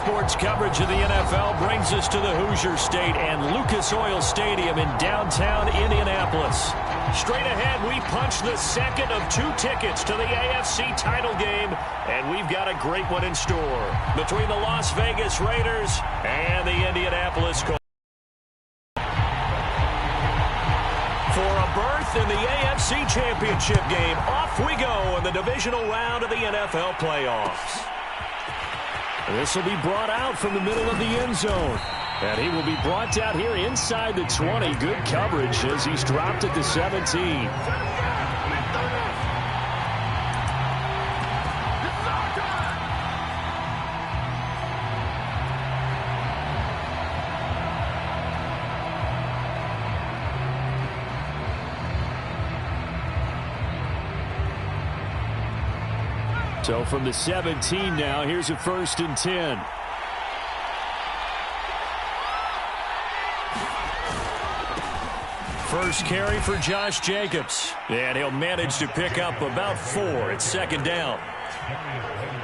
Sports coverage of the NFL brings us to the Hoosier State and Lucas Oil Stadium in downtown Indianapolis. Straight ahead, we punch the second of 2 tickets to the AFC title game, and we've got a great one in store between the Las Vegas Raiders and the Indianapolis Colts. For a berth in the AFC Championship game, off we go in the divisional round of the NFL playoffs. This will be brought out from the middle of the end zone. And he will be brought out here inside the 20. Good coverage as he's dropped at the 17. So from the 17 now, here's a 1st and 10. First carry for Josh Jacobs. And he'll manage to pick up about 4. It's 2nd down.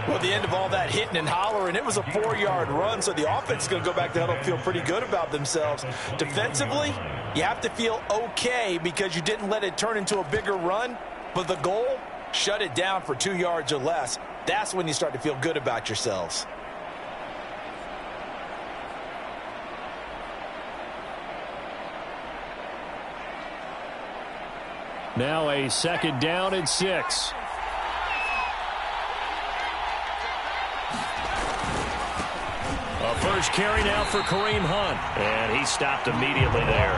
Well, at the end of all that hitting and hollering, it was a 4-yard run, so the offense is going to go back to huddle and feel pretty good about themselves. Defensively, you have to feel okay because you didn't let it turn into a bigger run, but the goal, shut it down for 2 yards or less. That's when you start to feel good about yourselves. Now a 2nd down and 6. A first carry now for Kareem Hunt. And he stopped immediately there.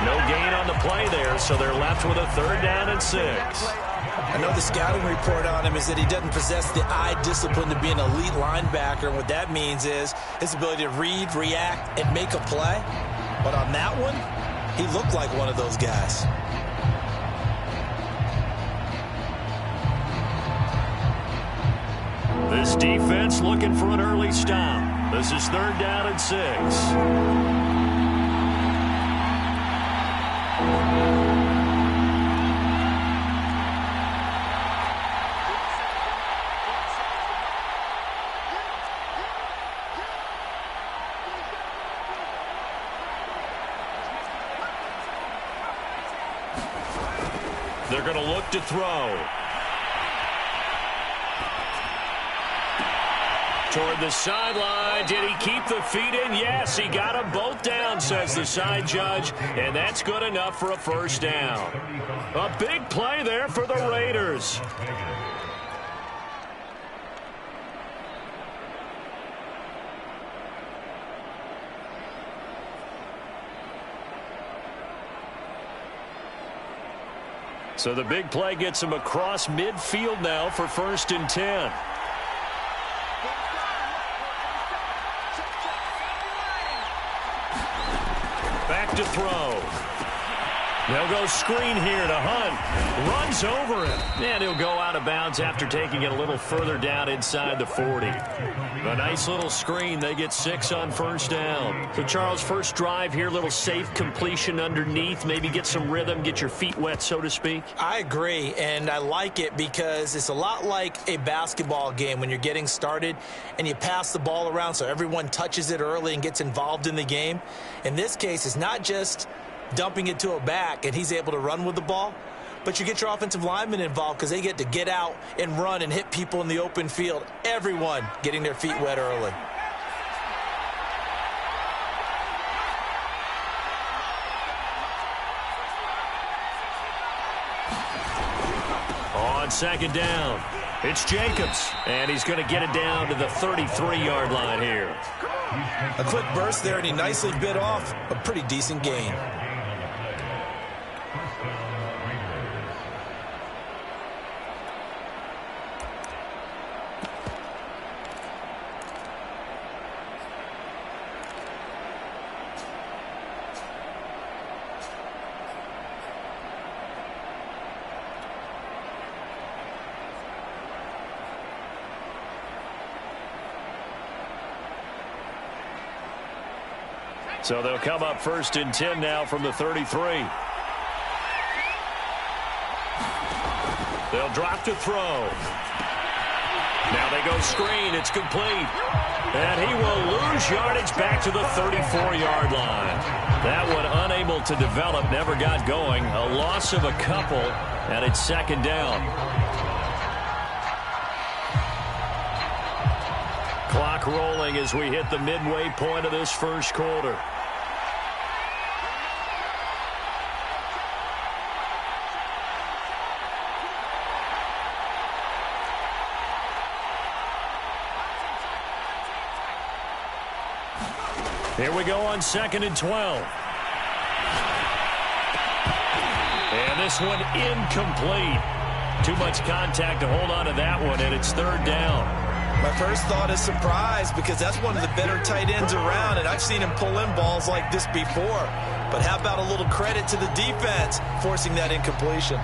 No gain on the play there, so they're left with a 3rd down and 6. I know the scouting report on him is that he doesn't possess the eye discipline to be an elite linebacker. And what that means is his ability to read, react, and make a play. But on that one, he looked like one of those guys. This defense looking for an early stop. This is 3rd down and 6. They're going to look to throw. Toward the sideline. Did he keep the feet in? Yes, he got them both down, says the side judge. And that's good enough for a 1st down. A big play there for the Raiders. So the big play gets him across midfield now for 1st and 10. Back to throw. They'll go screen here to Hunt. Runs over him. And he'll go out of bounds after taking it a little further down inside the 40. A nice little screen. They get 6 on 1st down. So, Charles, first drive here, little safe completion underneath. Maybe get some rhythm, get your feet wet, so to speak. I agree, and I like it because it's a lot like a basketball game when you're getting started and you pass the ball around so everyone touches it early and gets involved in the game. In this case, it's not just dumping it to a back and he's able to run with the ball, but you get your offensive linemen involved because they get to get out and run and hit people in the open field. Everyone getting their feet wet early. On 2nd down, it's Jacobs, and he's going to get it down to the 33-yard line here. A quick burst there, and he nicely bit off a pretty decent gain. So they'll come up 1st and 10 now from the 33. They'll drop to throw. Now they go screen. It's complete. And he will lose yardage back to the 34-yard line. That one unable to develop, never got going. A loss of a couple, and it's second down. Clock rolling as we hit the midway point of this first quarter. Here we go on 2nd and 12. And this one incomplete. Too much contact to hold on to that one, and it's third down. My first thought is surprise, because that's one of the better tight ends around, and I've seen him pull in balls like this before. But how about a little credit to the defense forcing that incompletion?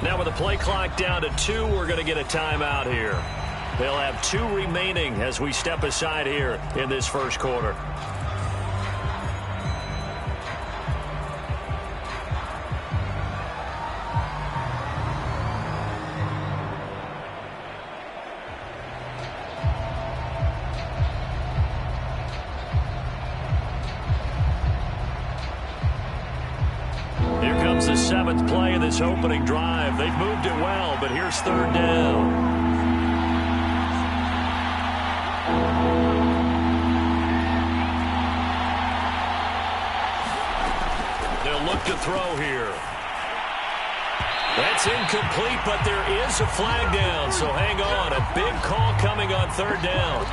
Now with the play clock down to 2, we're going to get a timeout here. They'll have 2 remaining as we step aside here in this first quarter. Here comes the 7th play of this opening drive. They've moved it well, but here's third down. They'll look to throw here. That's incomplete, but there is a flag down, so hang on. A big call coming on third down.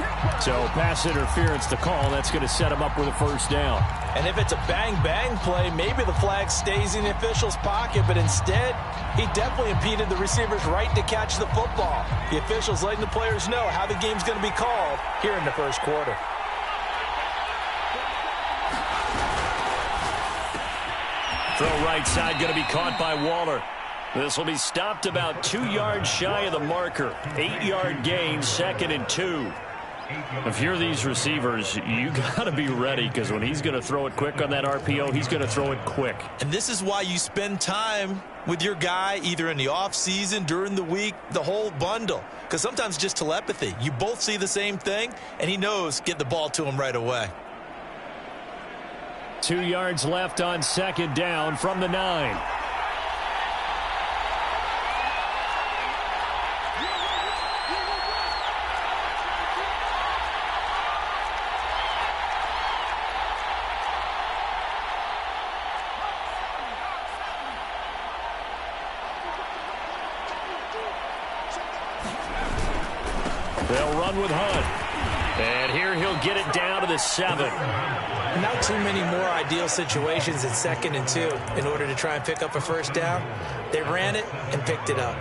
So pass interference to call. That's going to set him up with a first down. And if it's a bang-bang play, maybe the flag stays in the official's pocket, but instead, he definitely impeded the receiver's right to catch the football. The official's letting the players know how the game's going to be called here in the first quarter. Throw right side, going to be caught by Waller. This will be stopped about 2 yards shy of the marker. 8-yard gain, 2nd and 2. If you're these receivers, you got to be ready, because when he's going to throw it quick on that RPO, he's going to throw it quick. And this is why you spend time with your guy either in the offseason, during the week, the whole bundle. Because sometimes just telepathy. You both see the same thing, and he knows get the ball to him right away. 2 yards left on 2nd down from the 9. They'll run with Hunt. And here he'll get it down to the 7. Not too many more ideal situations at 2nd and 2 in order to try and pick up a first down. They ran it and picked it up.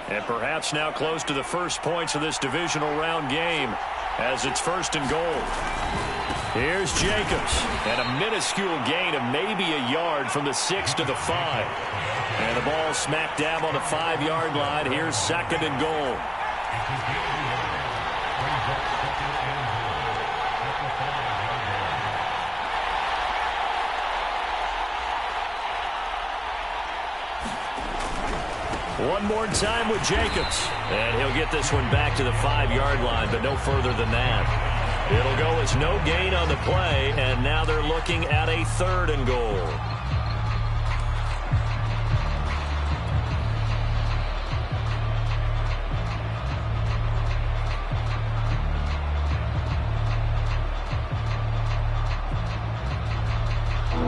And perhaps now close to the first points of this divisional round game as it's 1st and goal. Here's Jacobs, and a minuscule gain of maybe a yard from the 6 to the 5. And the ball smack dab on the 5-yard line. Here's 2nd and goal. One more time with Jacobs. And he'll get this one back to the 5-yard line, but no further than that. It'll go as no gain on the play, and now they're looking at a 3rd and goal.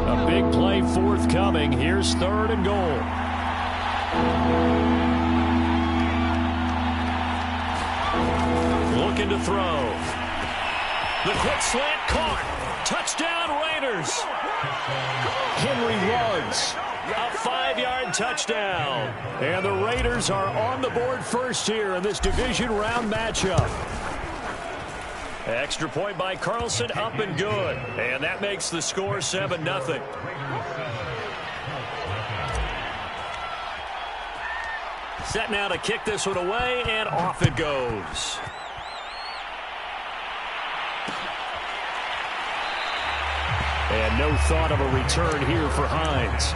A big play forthcoming. Here's 3rd and goal. Looking to throw. The quick slant caught. Touchdown, Raiders. Henry runs. A 5-yard touchdown. And the Raiders are on the board first here in this division round matchup. Extra point by Carlson, up and good. And that makes the score 7-0. Set now to kick this one away, and off it goes. And no thought of a return here for Hines.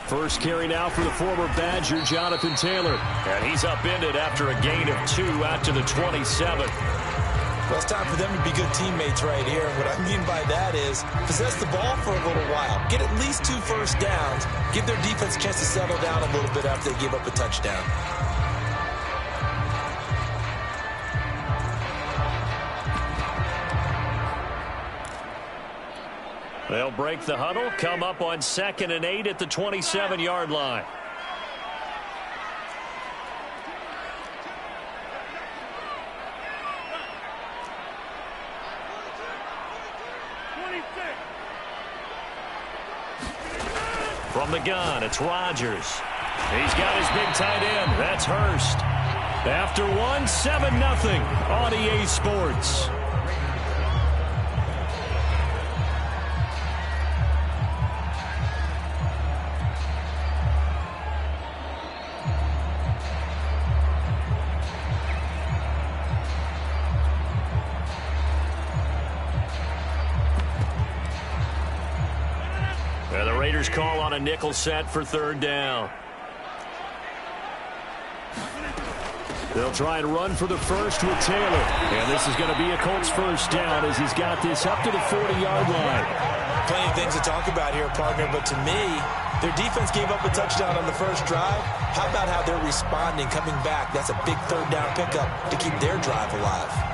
First carry now for the former Badger, Jonathan Taylor. And he's upended after a gain of 2 out to the 27. Well, it's time for them to be good teammates right here. What I mean by that is possess the ball for a little while. Get at least 2 first downs. Give their defense a chance to settle down a little bit after they give up a touchdown. They'll break the huddle, come up on 2nd and 8 at the 27-yard line. From the gun, it's Rodgers. He's got his big tight end. That's Hurst. After 1, 7-0 on EA Sports. And the Raiders call on a nickel set for 3rd down. They'll try and run for the first with Taylor. And this is going to be a Colts first down as he's got this up to the 40-yard line. Plenty of things to talk about here, partner, but to me, their defense gave up a touchdown on the first drive. How about how they're responding, coming back? That's a big 3rd down pickup to keep their drive alive.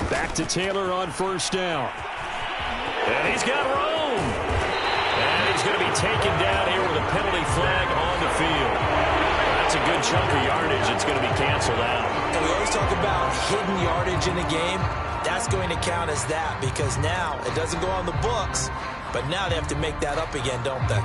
Back to Taylor on first down. And he's got room. And he's going to be taken down here with a penalty flag on the field. That's a good chunk of yardage. It's going to be canceled out. And we always talk about hidden yardage in a game. That's going to count as that because now it doesn't go on the books, but now they have to make that up again, don't they?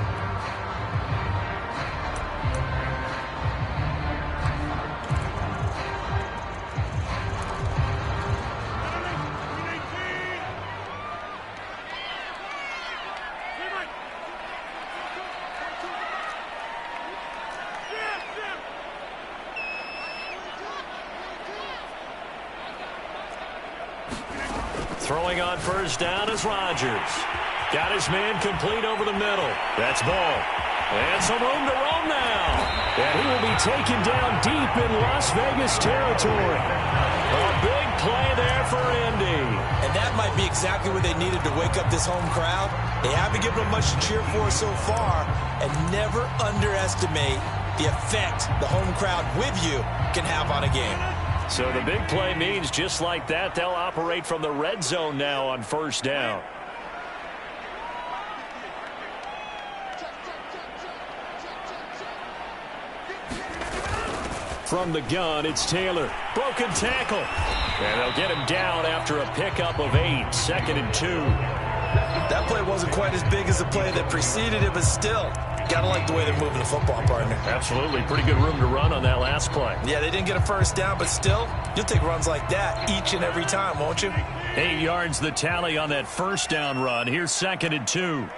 Throwing on first down is Rodgers. Got his man complete over the middle. That's Ball. And some room to roam now. And he will be taken down deep in Las Vegas territory. A big play there for Indy. And that might be exactly what they needed to wake up this home crowd. They haven't given them much to cheer for so far. And never underestimate the effect the home crowd with you can have on a game. So the big play means just like that, they'll operate from the red zone now on first down. From the gun, it's Taylor. Broken tackle. And they'll get him down after a pickup of 8, 2nd and 2. That play wasn't quite as big as the play that preceded it, but still, gotta like the way they're moving the football, partner. Absolutely. Pretty good room to run on that last play. Yeah, they didn't get a first down, but still, you'll take runs like that each and every time, won't you? 8 yards the tally on that first down run. Here's 2nd and 2.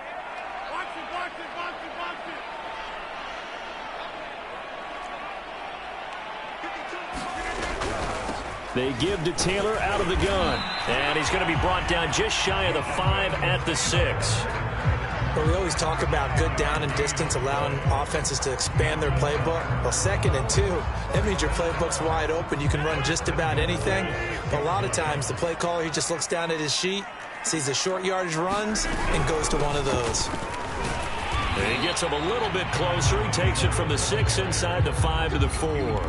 They give to Taylor out of the gun. And he's going to be brought down just shy of the 5 at the 6. Well, we always talk about good down and distance, allowing offenses to expand their playbook. Well, 2nd and 2, that means your playbook's wide open. You can run just about anything. But a lot of times, the play caller, he just looks down at his sheet, sees the short yardage runs, and goes to one of those. And he gets him a little bit closer. He takes it from the 6 inside the 5 to the 4.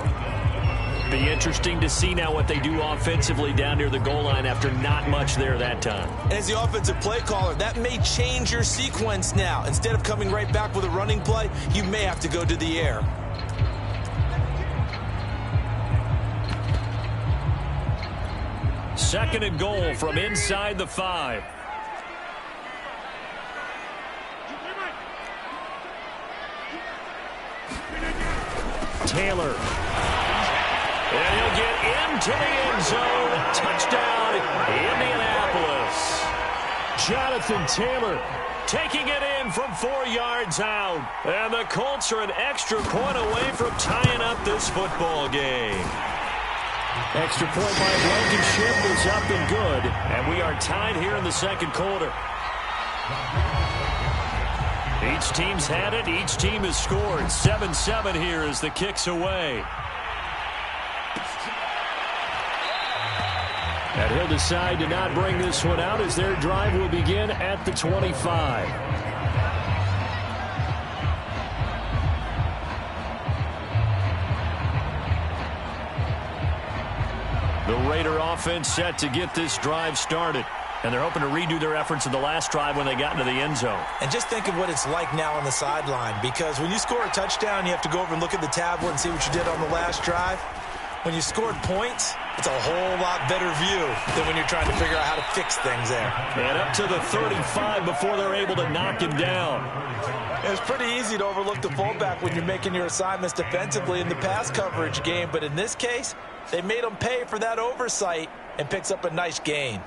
Be interesting to see now what they do offensively down near the goal line after not much there that time. And as the offensive play caller, that may change your sequence now. Instead of coming right back with a running play, you may have to go to the air. Second and goal from inside the 5. Taylor. And he'll get into the end zone. Touchdown, Indianapolis. Jonathan Taylor taking it in from 4 yards out. And the Colts are an extra point away from tying up this football game. Extra point by Blankenship is up and good. And we are tied here in the second quarter. Each team's had it. Each team has scored. 7-7 here as the kick's away. And he'll decide to not bring this one out as their drive will begin at the 25. The Raider offense set to get this drive started. And they're hoping to redo their efforts in the last drive when they got into the end zone. And just think of what it's like now on the sideline, because when you score a touchdown, you have to go over and look at the tablet and see what you did on the last drive. When you scored points, it's a whole lot better view than when you're trying to figure out how to fix things there. And up to the 35 before they're able to knock him down. It's pretty easy to overlook the fullback when you're making your assignments defensively in the pass coverage game, but in this case, they made him pay for that oversight and picks up a nice gain.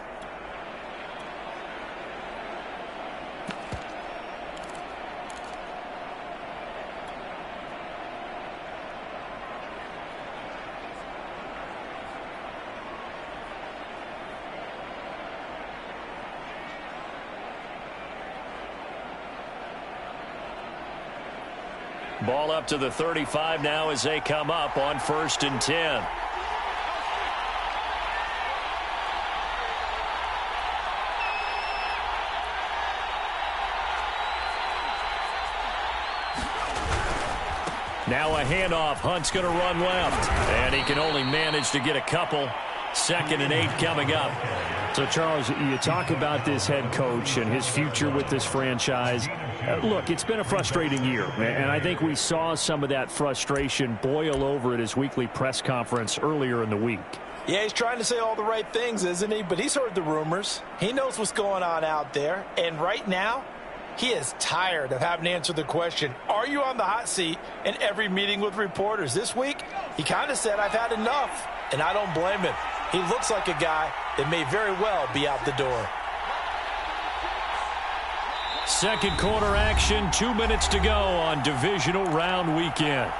Ball up to the 35 now as they come up on 1st and 10. Now a handoff. Hunt's going to run left. And he can only manage to get a couple. 2nd and 8 coming up. So, Charles, you talk about this head coach and his future with this franchise. Look, it's been a frustrating year, and I think we saw some of that frustration boil over at his weekly press conference earlier in the week. Yeah, he's trying to say all the right things, isn't he? But he's heard the rumors. He knows what's going on out there. And right now, he is tired of having to answer the question, are you on the hot seat in every meeting with reporters? This week, he kind of said, I've had enough, and I don't blame him. He looks like a guy that may very well be out the door. Second quarter action, 2 minutes to go on divisional round weekend.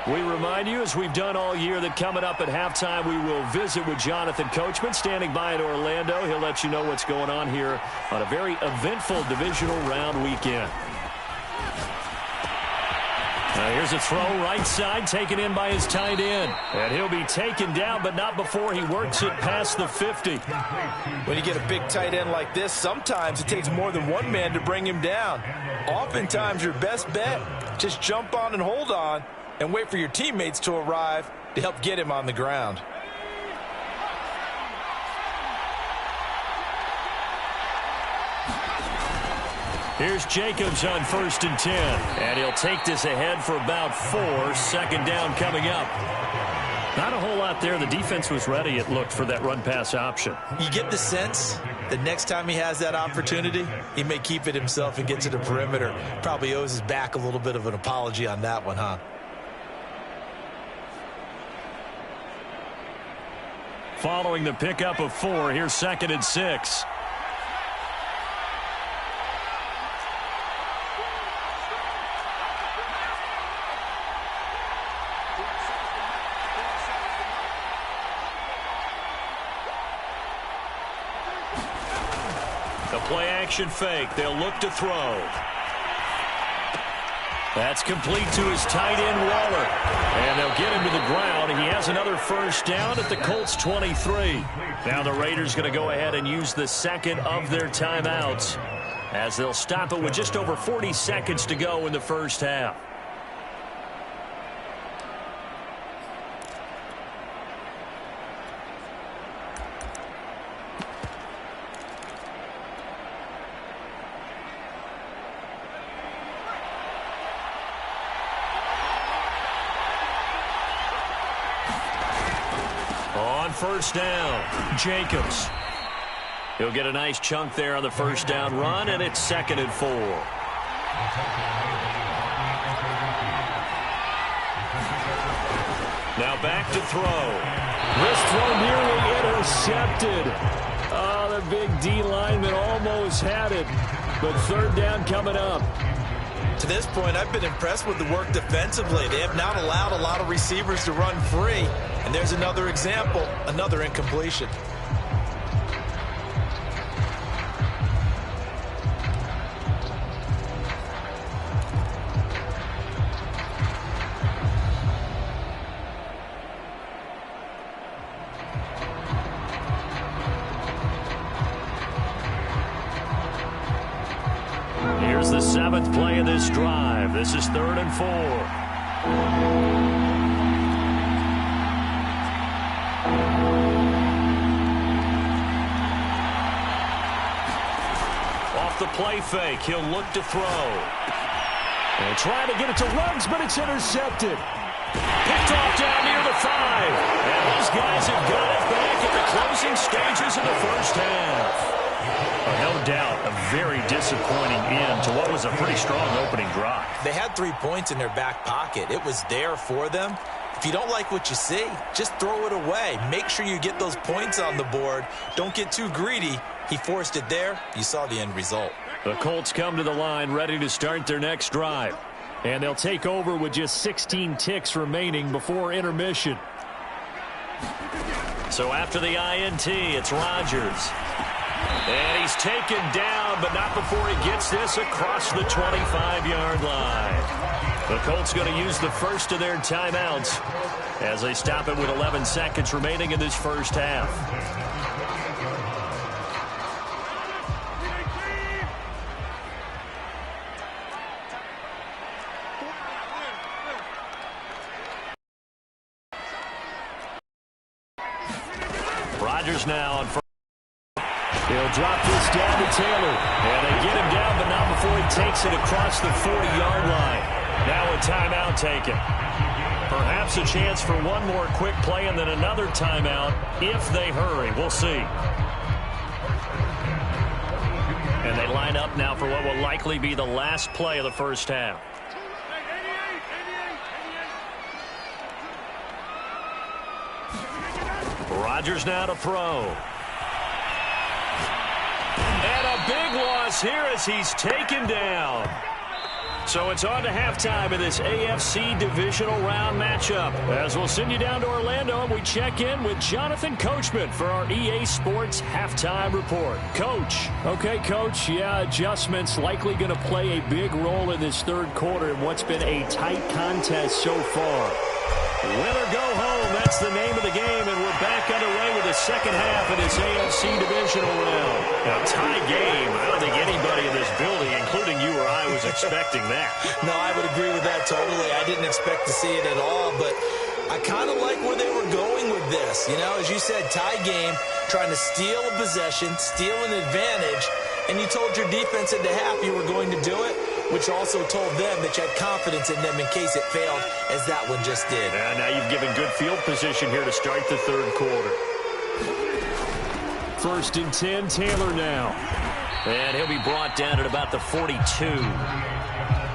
We remind you, as we've done all year, that coming up at halftime, we will visit with Jonathan Coachman, standing by in Orlando. He'll let you know what's going on here on a very eventful divisional round weekend. Here's a throw right side, taken in by his tight end. And he'll be taken down, but not before he works it past the 50. When you get a big tight end like this, sometimes it takes more than one man to bring him down. Oftentimes, your best bet, just jump on and hold on and wait for your teammates to arrive to help get him on the ground. Here's Jacobs on 1st and 10. And he'll take this ahead for about 4. 2nd down coming up. Not a whole lot there. The defense was ready, it looked, for that run-pass option. You get the sense that next time he has that opportunity, he may keep it himself and get to the perimeter. Probably owes his back a little bit of an apology on that one, huh? Following the pickup of 4, here's 2nd and 6. play action fake. They'll look to throw. That's complete to his tight end, Waller. And they'll get him to the ground. He has another first down at the Colts 23. Now the Raiders going to go ahead and use the second of their timeouts, as they'll stop it with just over 40 seconds to go in the first half. On first down, Jacobs. He'll get a nice chunk there on the first down run, and it's 2nd and 4. Now back to throw. This throw nearly intercepted. Oh, the big D lineman almost had it, but 3rd down coming up. To this point, I've been impressed with the work defensively. They have not allowed a lot of receivers to run free. And there's another example, another incompletion. Here's the 7th play of this drive. This is 3rd and 4. The play fake. He'll look to throw. And trying to get it to Ruggs, but it's intercepted. Picked off down near the 5. And these guys have got it back at the closing stages of the first half. No doubt a very disappointing end to what was a pretty strong opening drive. They had 3 points in their back pocket. It was there for them. If you don't like what you see, just throw it away. Make sure you get those points on the board. Don't get too greedy. He forced it there. You saw the end result. The Colts come to the line ready to start their next drive. And they'll take over with just 16 ticks remaining before intermission. So after the INT, it's Rodgers. And he's taken down, but not before he gets this across the 25-yard line. The Colts going to use the first of their timeouts as they stop it with 11 seconds remaining in this first half. Rodgers now on first. He'll drop this down to Taylor. And they get him down, but not before he takes it across the 40-yard line. Now a timeout taken. Perhaps a chance for one more quick play and then another timeout if they hurry. We'll see. And they line up now for what will likely be the last play of the first half. Rodgers now to throw. And a big loss here as he's taken down. So it's on to halftime in this AFC divisional round matchup. As we'll send you down to Orlando, and we check in with Jonathan Coachman for our EA Sports halftime report. Coach. Okay, Coach. Yeah, adjustments likely going to play a big role in this third quarter in what's been a tight contest so far. Win or go home, that's the name of the game, and we're back underway with the second half of this AFC divisional round. A tie game. I don't think anybody in this building, including you or I, was expecting that. No, I would agree with that totally. I didn't expect to see it at all, but I kind of like where they were going with this. You know, as you said, tie game, trying to steal a possession, steal an advantage, and you told your defense at the half you were going to do it, which also told them that you had confidence in them in case it failed, as that one just did. And now you've given good field position here to start the third quarter. 1st and 10, Taylor now. And he'll be brought down at about the 42.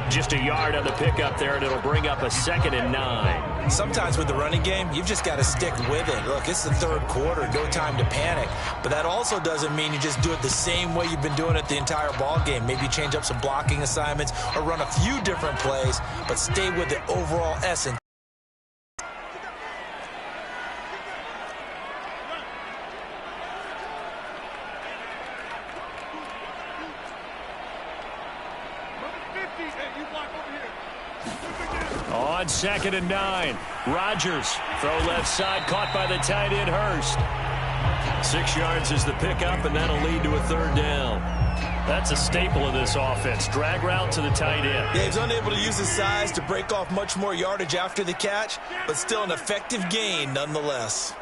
Just a yard on the pickup there, and it'll bring up a 2nd and 9. Sometimes with the running game, you've just got to stick with it. Look, it's the third quarter, no time to panic. But that also doesn't mean you just do it the same way you've been doing it the entire ball game. Maybe change up some blocking assignments or run a few different plays, but stay with the overall essence. On 2nd and 9, Rodgers. Throw left side, caught by the tight end, Hurst. 6 yards is the pickup, and that'll lead to a 3rd down. That's a staple of this offense. Drag route to the tight end. Yeah, he's unable to use his size to break off much more yardage after the catch, but still an effective gain nonetheless.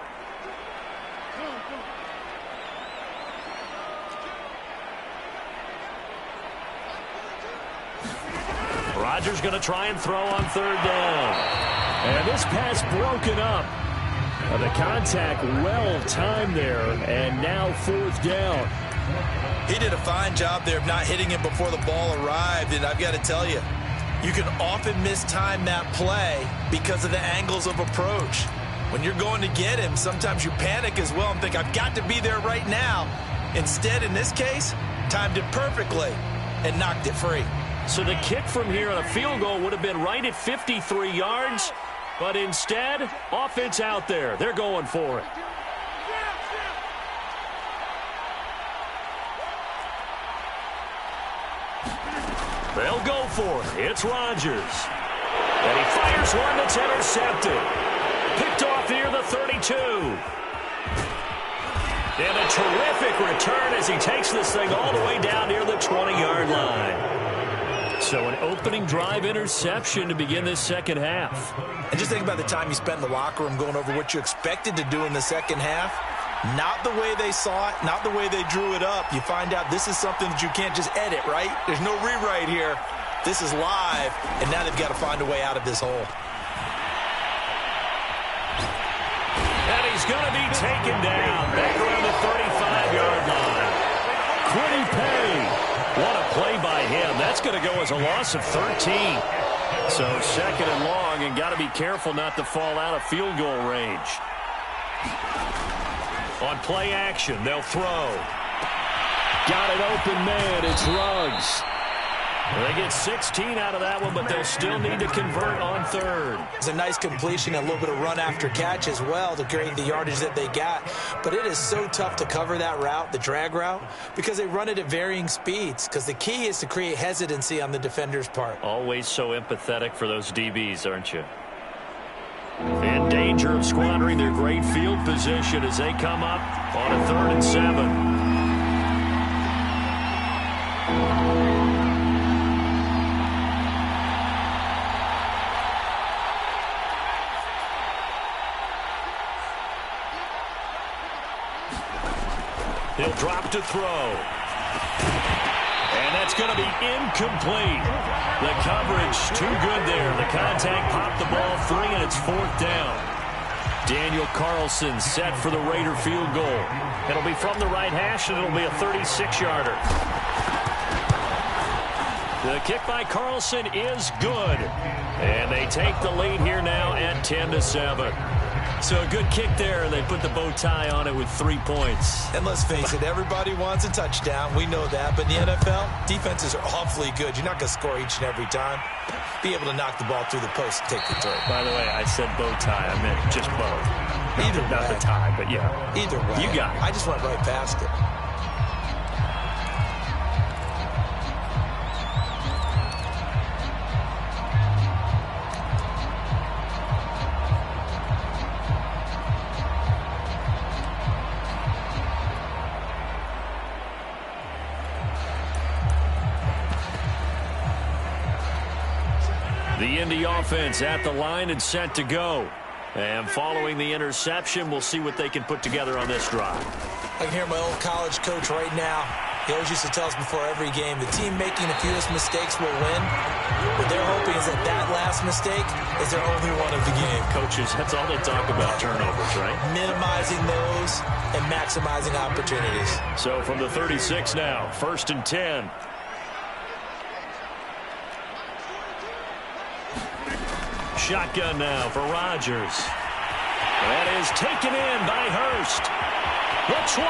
Rodgers going to try and throw on 3rd down. And this pass broken up. The contact well-timed there, and now 4th down. He did a fine job there of not hitting him before the ball arrived, and I've got to tell you, you can often mistime that play because of the angles of approach. When you're going to get him, sometimes you panic as well and think, I've got to be there right now. Instead, in this case, timed it perfectly and knocked it free. So the kick from here on a field goal would have been right at 53 yards, but instead, offense out there. They're going for it. They'll go for it. It's Rodgers. And he fires one that's intercepted. Picked off near the 32. And a terrific return as he takes this thing all the way down near the 20-yard line. So an opening drive interception to begin this 2nd half. And just think about the time you spent in the locker room going over what you expected to do in the 2nd half. Not the way they saw it, not the way they drew it up. You find out this is something that you can't just edit, right? There's no rewrite here. This is live, and now they've got to find a way out of this hole. And he's going to be taken down back around the 35-yard line. Quiddy Pay. What a play by him. That's going to go as a loss of 13. So 2nd and long, and got to be careful not to fall out of field goal range. On play action, they'll throw. Got an open man. It's Ruggs. They get 16 out of that one, but they'll still need to convert on 3rd. It's a nice completion, a little bit of run after catch as well to create the yardage that they got. But it is so tough to cover that route, the drag route, because they run it at varying speeds. Because the key is to create hesitancy on the defender's part. Always so empathetic for those DBs, aren't you? In danger of squandering their great field position as they come up on a 3rd and 7. He'll drop to throw. And that's going to be incomplete. The coverage too good there. The contact popped the ball free, and it's 4th down. Daniel Carlson set for the Raider field goal. It'll be from the right hash, and it'll be a 36-yarder. The kick by Carlson is good. And they take the lead here now at 10-7. So a good kick there, and they put the bow tie on it with 3 points. And let's face it, everybody wants a touchdown. We know that. But in the NFL, defenses are awfully good. You're not going to score each and every time. Be able to knock the ball through the post and take the throw. By the way, I said bow tie. I meant just bow. Either way. Not the tie, but yeah. Either way. You got it. I just went right past it. The Indy offense at the line and set to go. And following the interception, we'll see what they can put together on this drive. I can hear my old college coach right now. He always used to tell us before every game, the team making the fewest mistakes will win. What they're hoping is that that last mistake is their only one of the game. Coaches, that's all they talk about, turnovers, right? Minimizing those and maximizing opportunities. So from the 36 now, 1st and 10. Shotgun now for Rodgers. That is taken in by Hurst. The 20.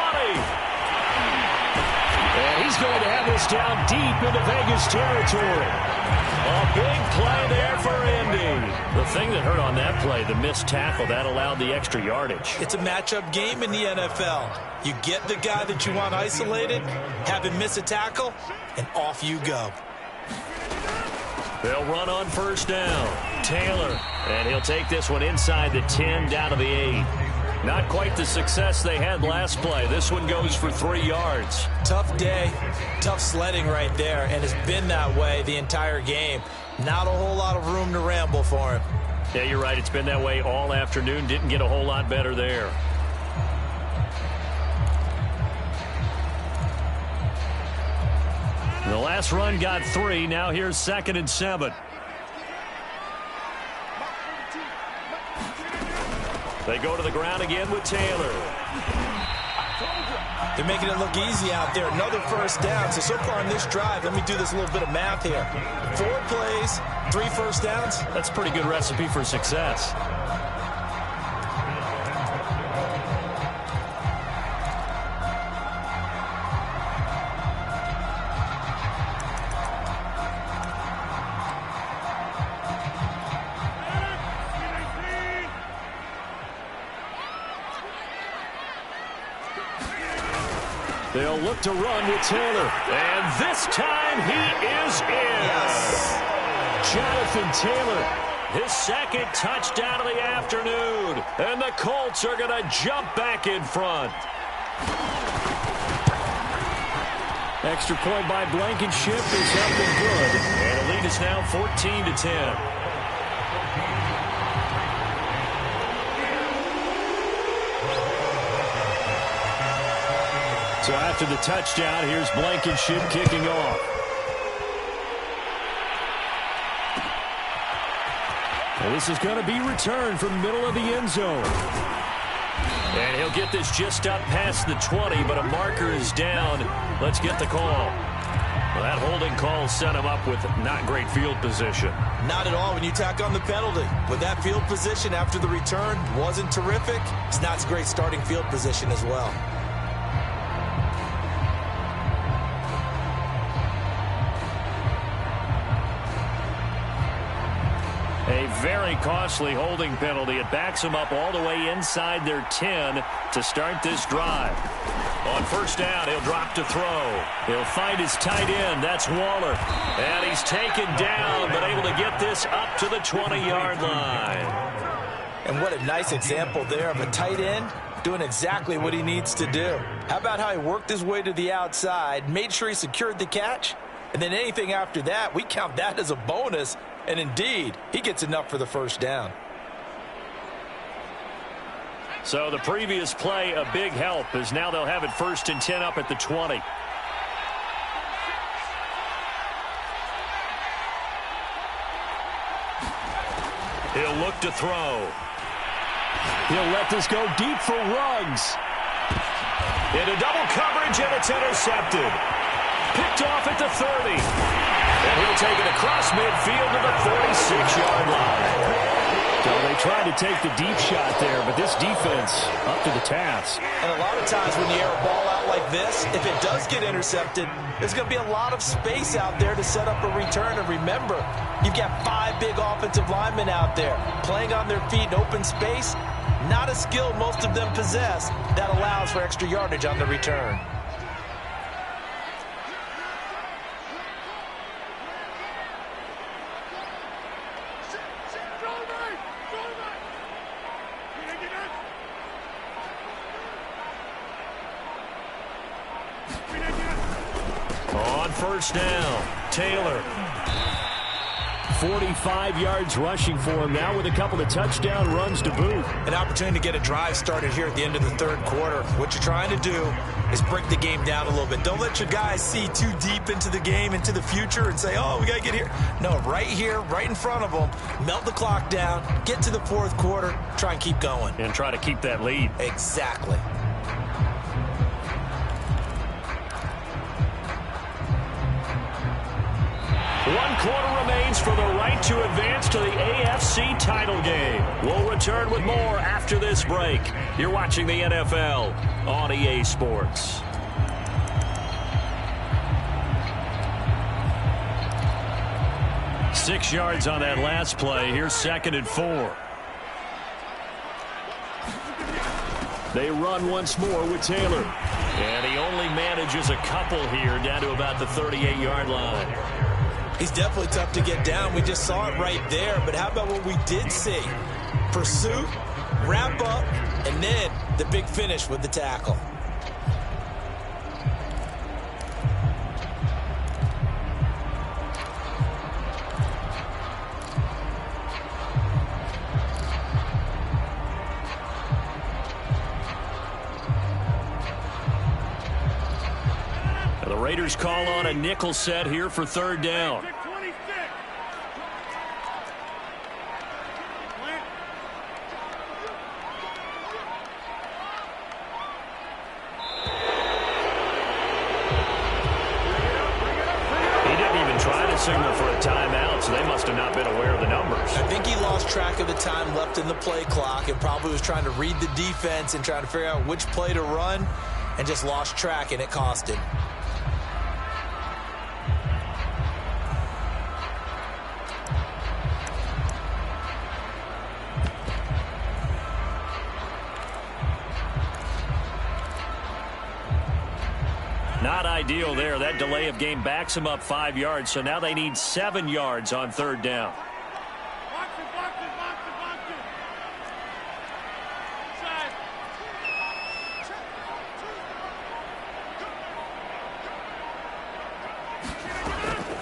And he's going to have this down deep into Vegas territory. A big play there for Indy. The thing that hurt on that play, the missed tackle, that allowed the extra yardage. It's a matchup game in the NFL. You get the guy that you want isolated, have him miss a tackle, and off you go. They'll run on 1st down. Taylor, and he'll take this one inside the 10 down to the 8. Not quite the success they had last play. This one goes for 3 yards. Tough day, tough sledding right there, and it's been that way the entire game. Not a whole lot of room to ramble for him. Yeah, you're right. It's been that way all afternoon. Didn't get a whole lot better there. The last run got 3. Now here's 2nd and 7. They go to the ground again with Taylor. They're making it look easy out there. Another first down. So far in this drive, let me do this little bit of math here. 4 plays, 3 first downs. That's a pretty good recipe for success. They'll look to run with Taylor. And this time he is in. Yes. Jonathan Taylor, his 2nd touchdown of the afternoon. And the Colts are going to jump back in front. Extra point by Blankenship is up and good. And the lead is now 14-10. So after the touchdown, here's Blankenship kicking off. Well, this is going to be returned from the middle of the end zone. And he'll get this just up past the 20, but a marker is down. Let's get the call. Well, that holding call set him up with not great field position. Not at all when you tack on the penalty. With that field position after the return wasn't terrific. It's not a great starting field position as well. A very costly holding penalty. It backs them up all the way inside their 10 to start this drive. On first down, he'll drop to throw. He'll find his tight end. That's Waller. And he's taken down, but able to get this up to the 20-yard line. And what a nice example there of a tight end doing exactly what he needs to do. How about how he worked his way to the outside, made sure he secured the catch, and then anything after that, we count that as a bonus. And indeed, he gets enough for the first down. So the previous play, a big help, as now they'll have it 1st and 10 up at the 20. He'll look to throw. He'll let this go deep for Ruggs. Into double coverage, and it's intercepted. Picked off at the 30. And he'll take it across midfield to the 46-yard line. So they tried to take the deep shot there, but this defense up to the task. And a lot of times when you air a ball out like this, if it does get intercepted, there's going to be a lot of space out there to set up a return. And remember, you've got 5 big offensive linemen out there playing on their feet in open space. Not a skill most of them possess that allows for extra yardage on the return. On first down, Taylor. 45 yards rushing for him now with a couple of touchdown runs to boot. An opportunity to get a drive started here at the end of the 3rd quarter. What you're trying to do is break the game down a little bit. Don't let your guys see too deep into the game, into the future, and say, oh, we got to get here. No, right here, right in front of them, melt the clock down, get to the 4th quarter, try and keep going. And try to keep that lead. Exactly. One quarter remains for the right to advance to the AFC title game. We'll return with more after this break. You're watching the NFL on EA Sports. Six yards on that last play. Here's 2nd and 4. They run once more with Taylor. And he only manages a couple here down to about the 38-yard line. He's definitely tough to get down. We just saw it right there. But how about what we did see? Pursuit, wrap up, and then the big finish with the tackle. The Raiders call on a nickel set here for third down. Signal for a timeout, so they must have not been aware of the numbers. I think he lost track of the time left in the play clock and probably was trying to read the defense and trying to figure out which play to run and just lost track, and it cost him. Not ideal there. That delay of game backs them up 5 yards, so now they need 7 yards on third down.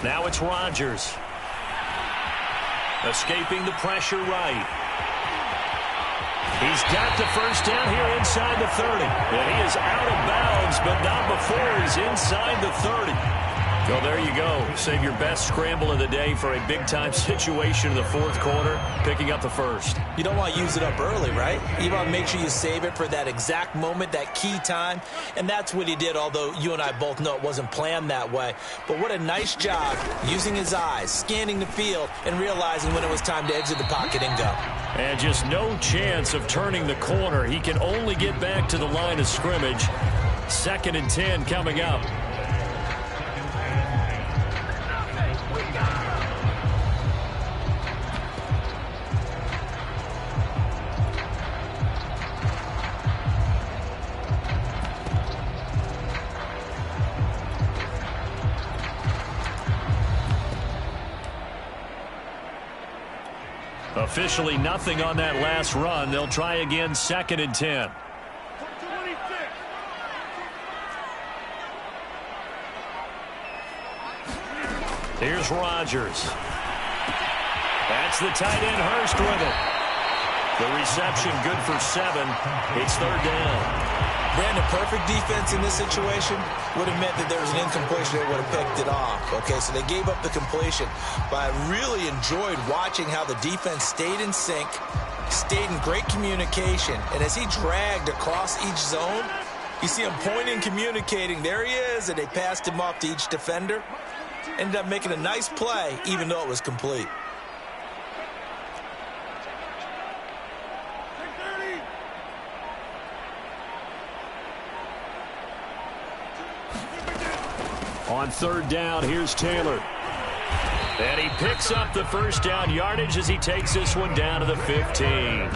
Now it's Rodgers. Escaping the pressure right. He's got the first down here inside the 30. And he is out of bounds, but not before he's inside the 30. Well, there you go. Save your best scramble of the day for a big-time situation in the fourth quarter, picking up the first. You don't want to use it up early, right? You want to make sure you save it for that exact moment, that key time. And that's what he did, although you and I both know it wasn't planned that way. But what a nice job using his eyes, scanning the field, and realizing when it was time to exit the pocket and go. And just no chance of turning the corner. He can only get back to the line of scrimmage. 2nd and 10 coming up. Officially nothing on that last run. They'll try again, 2nd and 10. Here's Rodgers. That's the tight end Hurst with it. The reception good for 7. It's third down. Brandon, perfect defense in this situation would have meant that there was an incompletion that would have picked it off. Okay, so they gave up the completion. But I really enjoyed watching how the defense stayed in sync, stayed in great communication. And as he dragged across each zone, you see him pointing, communicating. There he is, and they passed him off to each defender. Ended up making a nice play, even though it was complete. On third down, here's Taylor. And he picks up the first down yardage as he takes this one down to the 15.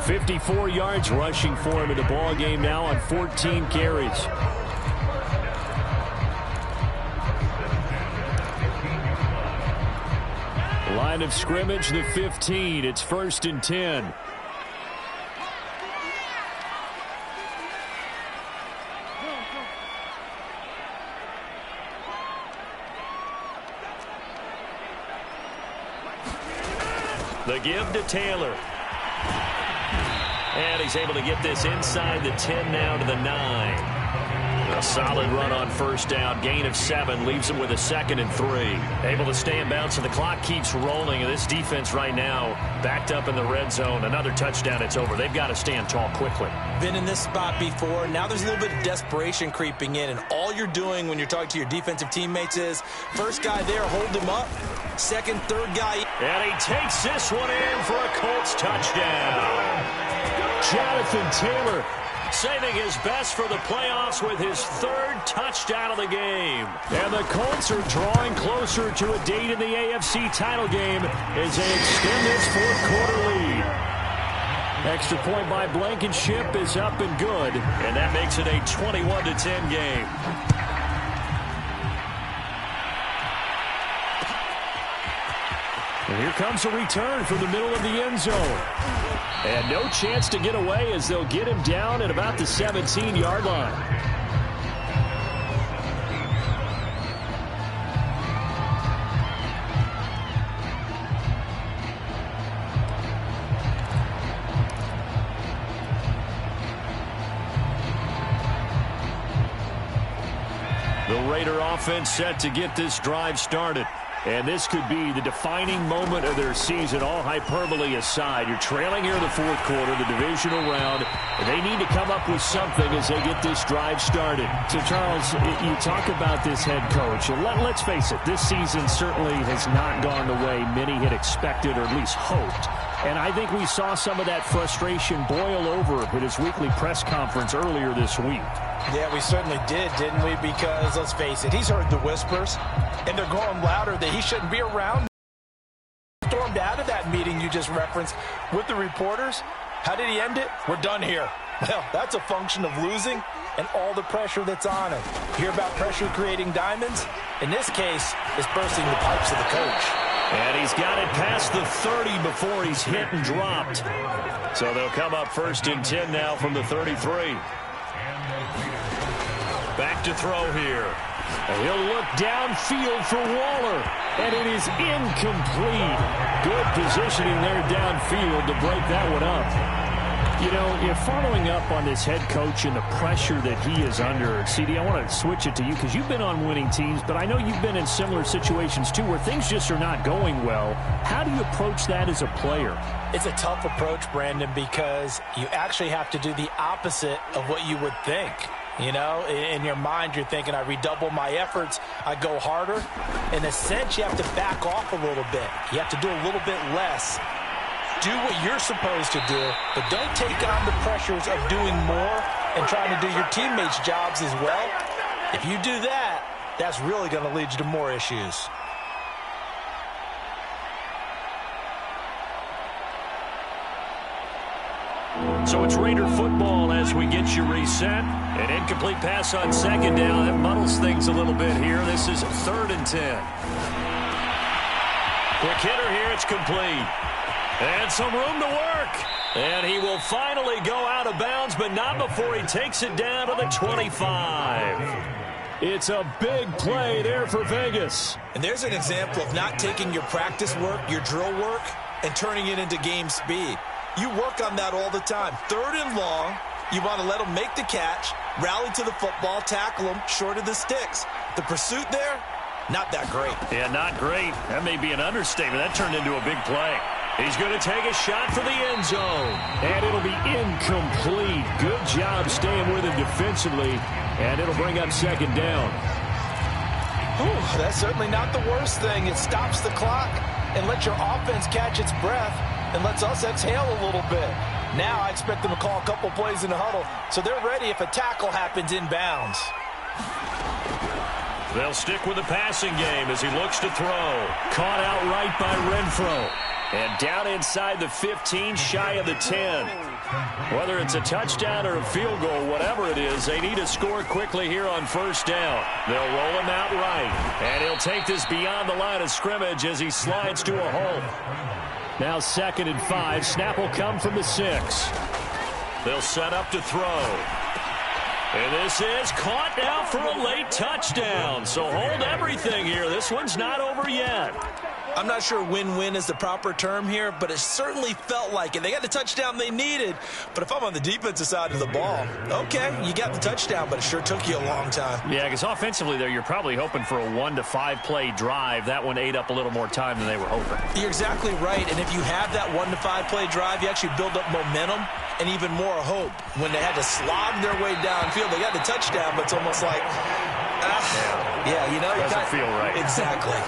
54 yards rushing for him in the ball game now on 14 carries. Line of scrimmage, the 15. It's 1st and 10. The give to Taylor. And he's able to get this inside the 10 now to the 9. A solid run on first down. Gain of 7 leaves him with a 2nd and 3. Able to stay in bounds, and the clock keeps rolling. And this defense right now backed up in the red zone. Another touchdown, it's over. They've got to stand tall quickly. Been in this spot before. Now there's a little bit of desperation creeping in. And all you're doing when you're talking to your defensive teammates is first guy there, hold him up. Second, third guy. And he takes this one in for a Colts touchdown. Jonathan Taylor saving his best for the playoffs with his 3rd touchdown of the game. And the Colts are drawing closer to a date in the AFC title game as they extend this 4th quarter lead. Extra point by Blankenship is up and good, and that makes it a 21-10 game. And here comes a return from the middle of the end zone. And no chance to get away as they'll get him down at about the 17-yard line. The Raider offense set to get this drive started. And this could be the defining moment of their season, all hyperbole aside. You're trailing here in the fourth quarter, the divisional round, and they need to come up with something as they get this drive started. So, Charles, you talk about this head coach, and let's face it, this season certainly has not gone the way many had expected or at least hoped. And I think we saw some of that frustration boil over at his weekly press conference earlier this week. Yeah, we certainly did, didn't we? Because, let's face it, he's heard the whispers, and they're going louder that he shouldn't be around. Stormed out of that meeting you just referenced with the reporters. How did he end it? We're done here. Well, that's a function of losing and all the pressure that's on him. Hear about pressure creating diamonds? In this case, it's bursting the pipes of the coach. And he's got it past the 30 before he's hit and dropped. So they'll come up 1st and 10 now from the 33. Back to throw here. And he'll look downfield for Waller. And it is incomplete. Good positioning there downfield to break that one up. You know, if following up on this head coach and the pressure that he is under, CD, I want to switch it to you because you've been on winning teams, but I know you've been in similar situations too where things just are not going well. How do you approach that as a player? It's a tough approach, Brandon, because you actually have to do the opposite of what you would think. You know, in your mind, you're thinking, I redouble my efforts, I go harder. In a sense, you have to back off a little bit. You have to do a little bit less. Do what you're supposed to do, but don't take on the pressures of doing more and trying to do your teammates' jobs as well. If you do that, that's really going to lead you to more issues. So it's Raider football as we get you reset. An incomplete pass on 2nd down. That muddles things a little bit here. This is 3rd and 10. Quick hitter here. It's complete. And some room to work. And he will finally go out of bounds, but not before he takes it down to the 25. It's a big play there for Vegas. And there's an example of not taking your practice work, your drill work, and turning it into game speed. You work on that all the time. 3rd and long, you want to let them make the catch, rally to the football, tackle them short of the sticks. The pursuit there, not that great. Yeah, not great. That may be an understatement. That turned into a big play. He's going to take a shot for the end zone. And it'll be incomplete. Good job staying with him defensively. And it'll bring up 2nd down. Ooh, that's certainly not the worst thing. It stops the clock and lets your offense catch its breath and lets us exhale a little bit. Now I expect them to call a couple plays in the huddle so they're ready if a tackle happens inbounds. They'll stick with the passing game as he looks to throw. Caught outright by Renfro. And down inside the 15, shy of the 10. Whether it's a touchdown or a field goal, whatever it is, they need to score quickly here on 1st down. They'll roll him out right. And he'll take this beyond the line of scrimmage as he slides to a hole. Now 2nd and 5. Snap will come from the 6. They'll set up to throw. And this is caught now for a late touchdown. So hold everything here. This one's not over yet. I'm not sure win-win is the proper term here, but it certainly felt like it. They got the touchdown they needed, but if I'm on the defensive side of the ball, okay, you got the touchdown, but it sure took you a long time. Yeah, because offensively there, you're probably hoping for a 1 to 5 play drive. That one ate up a little more time than they were hoping. You're exactly right, and if you have that 1 to 5 play drive, you actually build up momentum and even more hope. When they had to slog their way downfield, they got the touchdown, but it's almost like, yeah, you know. It doesn't feel right. Exactly.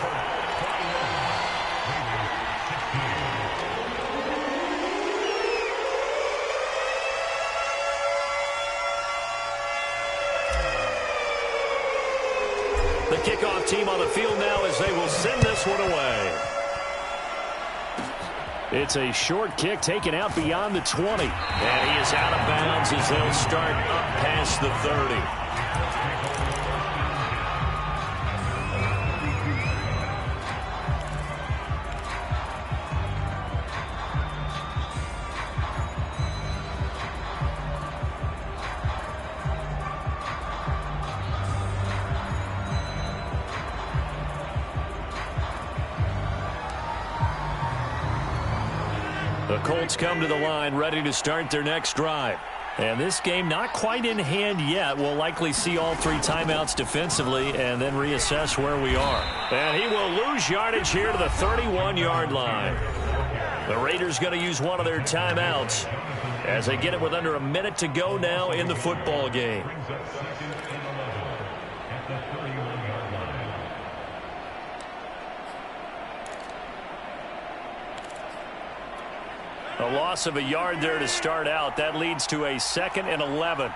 The kickoff team on the field now as they will send this one away. It's a short kick taken out beyond the 20. And he is out of bounds as they'll start up past the 30. The Colts come to the line ready to start their next drive. And this game not quite in hand yet. We'll likely see all 3 timeouts defensively and then reassess where we are. And he will lose yardage here to the 31-yard line. The Raiders going to use one of their timeouts as they get it with under a minute to go now in the football game. A loss of a yard there to start out. That leads to a 2nd and 11.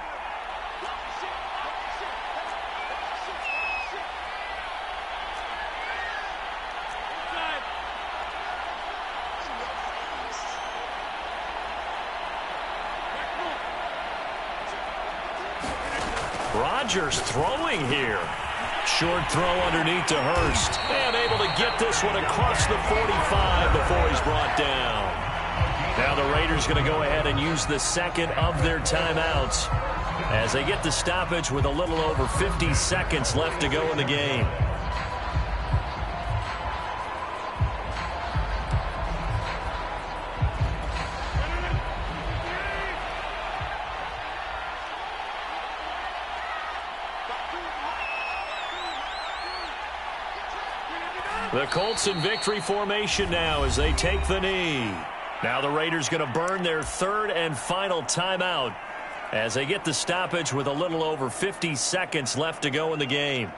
Rodgers throwing here. Short throw underneath to Hurst. And able to get this one across the 45 before he's brought down. Now the Raiders going to go ahead and use the 2nd of their timeouts as they get the stoppage with a little over 50 seconds left to go in the game. The Colts in victory formation now as they take the knee. Now the Raiders going to burn their 3rd and final timeout as they get the stoppage with a little over 50 seconds left to go in the game.